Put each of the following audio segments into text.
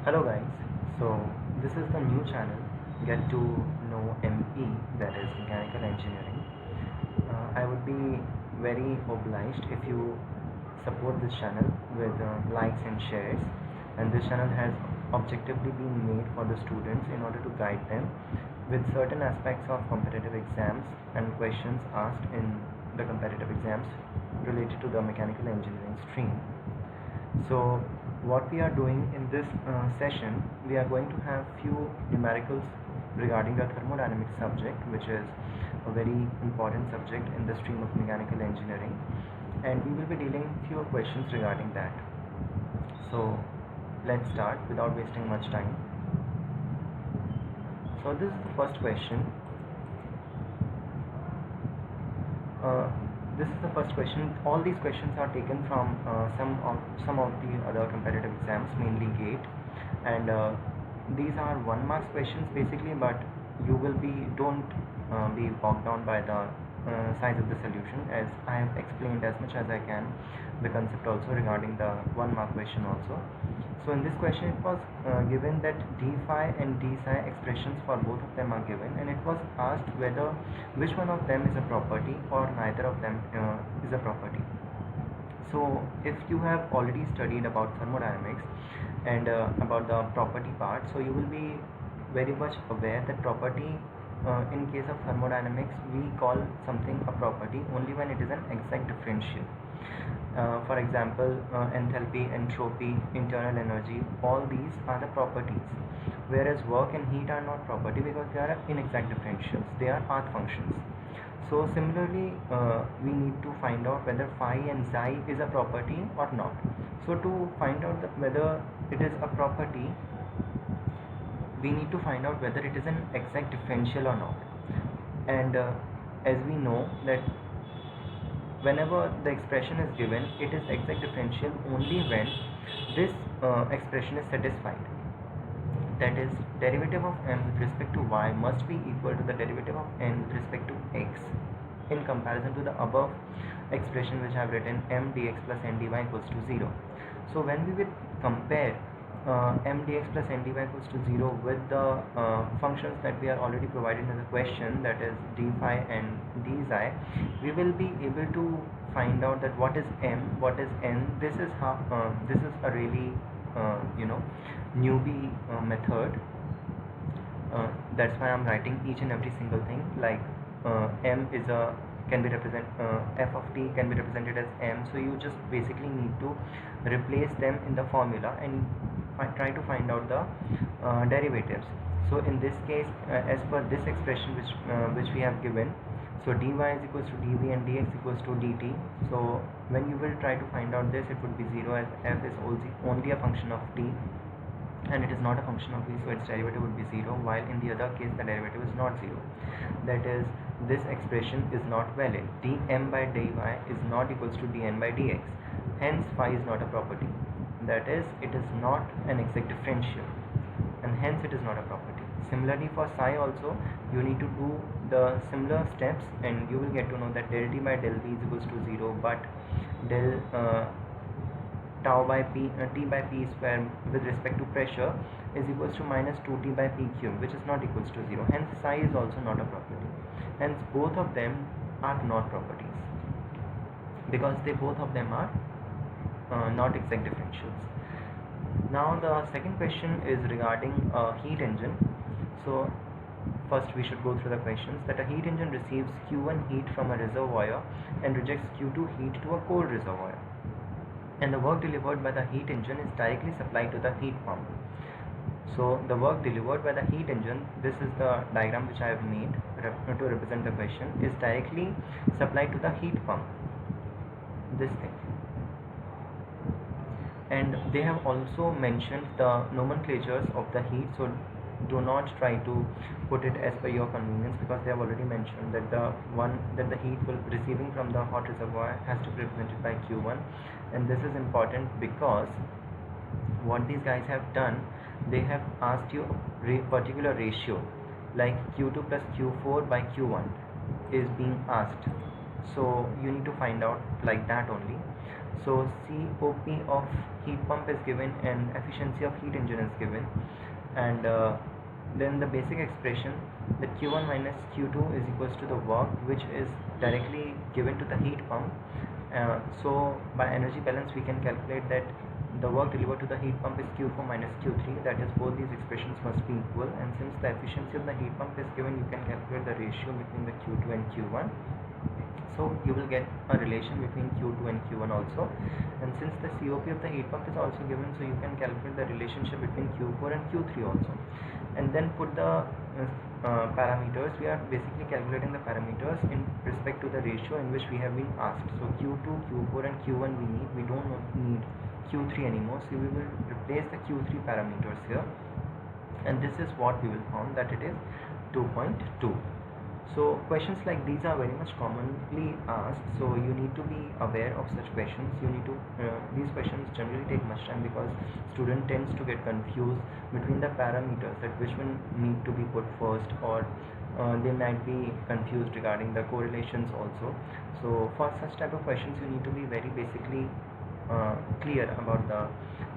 Hello guys, so this is the new channel Get to Know ME, that is Mechanical Engineering. I would be very obliged if you support this channel with likes and shares, and this channel has objectively been made for the students in order to guide them with certain aspects of competitive exams and questions asked in the competitive exams related to the mechanical engineering stream. So what we are doing in this session, we are going to have few numericals regarding the thermodynamics subject, which is a very important subject in the stream of mechanical engineering, and we will be dealing few questions regarding that. So let's start without wasting much time. So this is the first question. Uh, this is the first question. All these questions are taken from some of the other competitive exams, mainly GATE, and these are 1 mark questions basically. But you will be don't be bogged down by the size of the solution, as I have explained as much as I can the concept also regarding the 1 mark question also. So in this question it was given that d phi and d psi expressions for both of them are given, and it was asked whether which one of them is a property or neither of them is a property. So if you have already studied about thermodynamics and about the property part, so you will be very much aware that property, in case of thermodynamics, we call something a property only when it is an exact differential. For example, enthalpy, entropy, internal energy, all these are the properties, whereas work and heat are not property because they are inexact differentials, they are path functions. So similarly, we need to find out whether phi and xi is a property or not. So to find out whether it is a property, we need to find out whether it is an exact differential or not. And as we know that whenever the expression is given, it is exact differential only when this expression is satisfied. That is, derivative of m with respect to y must be equal to the derivative of n with respect to x, in comparison to the above expression which I have written, m dx plus n dy equals to 0. So when we will compare m dx plus n dy equals to 0 with the functions that we are already provided in the question, that is d phi and d xi, we will be able to find out that what is m, what is n. This is how this is a really newbie method. That's why I'm writing each and every single thing, like m is a can be represent f of t can be represented as m. So you just basically need to replace them in the formula and try to find out the derivatives. So in this case, as per this expression which we have given, so dy is equals to dv and dx equals to dt. So when you will try to find out this, it would be 0, as f is only a function of t and it is not a function of v, so its derivative would be 0, while in the other case the derivative is not 0. That is, this expression is not valid. dm by dy is not equals to dn by dx, hence phi is not a property. That is, it is not an exact differential, and hence it is not a property. Similarly for psi also, you need to do the similar steps and you will get to know that del t by del v is equals to 0, but del tau by p, t by p square with respect to pressure is equals to minus 2t by p cube, which is not equals to 0. Hence psi is also not a property. Hence both of them are not properties, because they both of them are not exact differentials. Now the second question is regarding a heat engine. So first we should go through the questions. That a heat engine receives Q1 heat from a reservoir and rejects Q2 heat to a cold reservoir, and the work delivered by the heat engine is directly supplied to the heat pump. So the work delivered by the heat engine, this is the diagram which I have made to represent the question, is directly supplied to the heat pump, this thing. And they have also mentioned the nomenclatures of the heat, so do not try to put it as per your convenience, because they have already mentioned that the heat receiving from the hot reservoir has to be represented by Q1. And this is important because what these guys have done, they have asked you a particular ratio, like Q2 plus Q4 by Q1 is being asked. so you need to find out like that only. So COP of heat pump is given and efficiency of heat engine is given, and then the basic expression that Q1 minus Q2 is equals to the work which is directly given to the heat pump. So by energy balance we can calculate that the work delivered to the heat pump is Q4 minus Q3, that is both these expressions must be equal, and since the efficiency of the heat pump is given, you can calculate the ratio between the Q2 and Q1. So you will get a relation between Q2 and Q1 also, and since the COP of the heat pump is also given, so you can calculate the relationship between Q4 and Q3 also, and then put the parameters. We are basically calculating the parameters in respect to the ratio in which we have been asked. So Q2, Q4 and Q1 we don't need Q3 anymore, so we will replace the Q3 parameters here, and this is what we will find that it is 2.2. So questions like these are very much commonly asked, so you need to be aware of such questions. You need to these questions generally take much time because student tends to get confused between the parameters, that which one need to be put first, or they might be confused regarding the correlations also. So for such type of questions you need to be very basically clear about the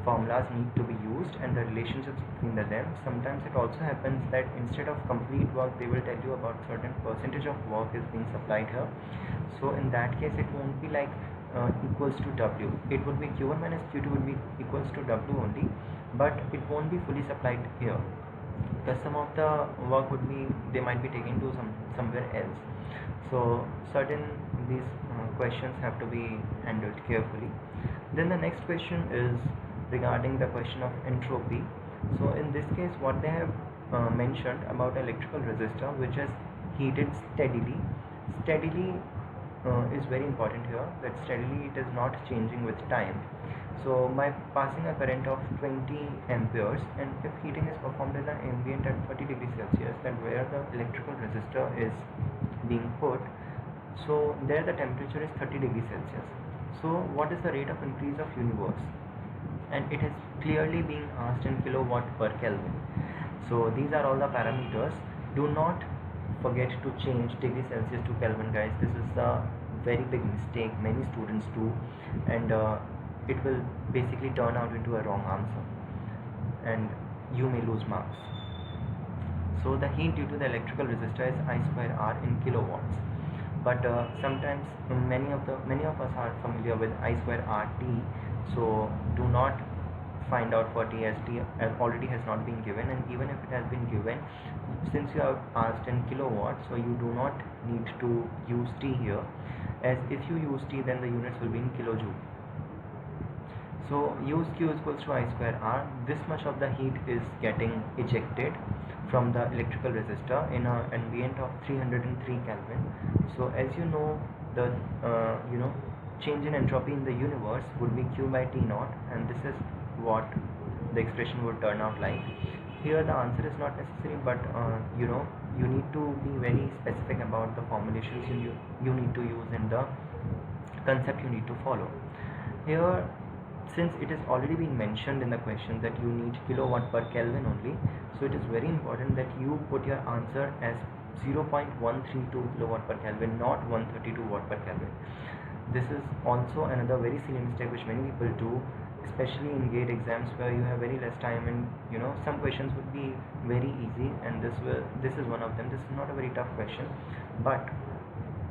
formulas need to be used and the relationships between them. Sometimes it also happens that instead of complete work they will tell you about certain percentage of work is being supplied here. So in that case it won't be like equals to W. It would be Q1 minus Q2 would be equals to W only, but it won't be fully supplied here because some of the work would be, they might be taken to somewhere else. So certain these questions have to be handled carefully. Then the next question is regarding the question of entropy. So in this case what they have mentioned about electrical resistor which is heated steadily. Is very important here, that steadily it is not changing with time. So by passing a current of 20 amperes, and if heating is performed in an ambient at 30 degrees Celsius, then where the electrical resistor is being put, so there the temperature is 30 degrees Celsius. So what is the rate of increase of universe? And it is clearly being asked in kilowatt per Kelvin. So these are all the parameters. Do not forget to change degree Celsius to Kelvin, guys. This is a very big mistake many students do, and it will basically turn out into a wrong answer and you may lose marks. So the heat due to the electrical resistor is I square R in kilowatts, but sometimes many of us are familiar with I square RT, so do not find out for T, as T already has not been given, and even if it has been given, since you have asked in kilowatts, so you do not need to use T here, as if you use T then the units will be in kilojoule. So use Q is equals to I square R. This much of the heat is getting ejected from the electrical resistor in an ambient of 303 Kelvin. So as you know, the change in entropy in the universe would be Q by T naught, and this is what the expression would turn out like. Here the answer is not necessary, but you need to be very specific about the formulations you need to use and the concept you need to follow. Here, since it is already been mentioned in the question that you need kilowatt per Kelvin only, so it is very important that you put your answer as 0.132 kilowatt per Kelvin, not 132 watt per Kelvin. This is also another very silly mistake which many people do, especially in GATE exams where you have very less time, and some questions would be very easy, and this is one of them. This is not a very tough question, but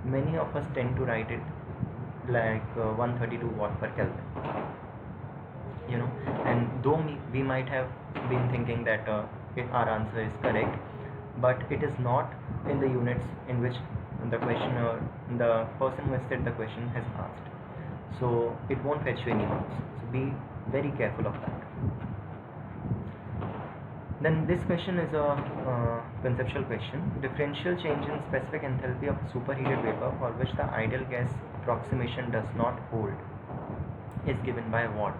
many of us tend to write it like 132 watt per Kelvin. And though we might have been thinking that our answer is correct, but it is not in the units in which the questioner, the person who has said the question, has asked. So it won't fetch you any marks. So be very careful of that. Then this question is a conceptual question. Differential change in specific enthalpy of superheated vapor for which the ideal gas approximation does not hold is given by what?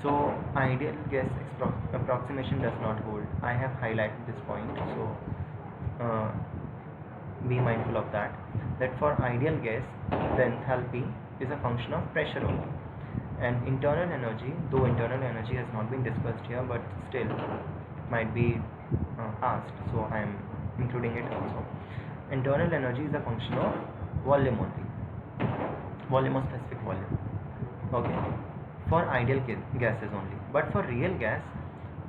So ideal gas approximation does not hold. I have highlighted this point, so be mindful of that. That for ideal gas, the enthalpy is a function of pressure only, and internal energy, though internal energy has not been discussed here, but still it might be asked, so I am including it also. Internal energy is a function of volume only. volume or specific volume. Okay, for ideal gases only, but for real gas,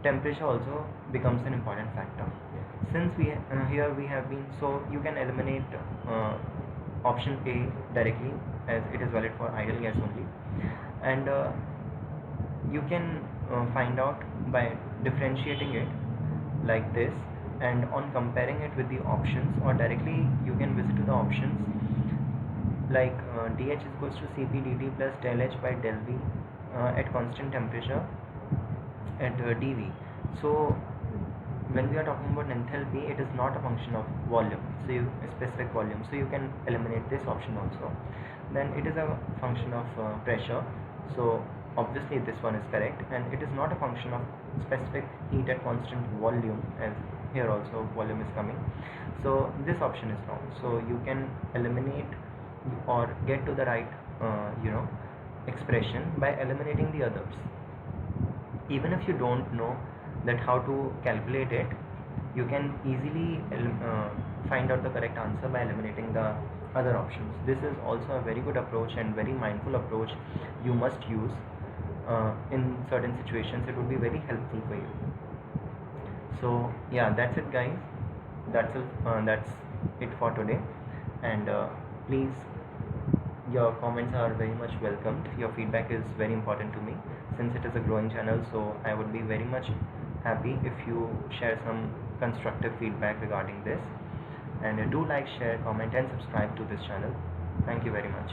temperature also becomes an important factor. Since here we have been, so you can eliminate option A directly, as it is valid for ideal gas only, and you can find out by differentiating it like this, and on comparing it with the options, or directly you can visit to the options like dH is equals to Cp dt plus del H by del V at constant temperature at dV. So when we are talking about enthalpy, it is not a function of volume, so a specific volume, so you can eliminate this option also. Then it is a function of pressure, so obviously this one is correct, and it is not a function of specific heat at constant volume, as here also volume is coming, so this option is wrong. So you can eliminate or get to the right expression by eliminating the others. Even if you don't know that how to calculate it, you can easily find out the correct answer by eliminating the other options. This is also a very good approach and very mindful approach you must use in certain situations. It would be very helpful for you. So yeah, that's it guys, that's it for today, and please, your comments are very much welcomed. Your feedback is very important to me, since it is a growing channel, so I would be very much happy if you share some constructive feedback regarding this, and do like, share, comment and subscribe to this channel. Thank you very much.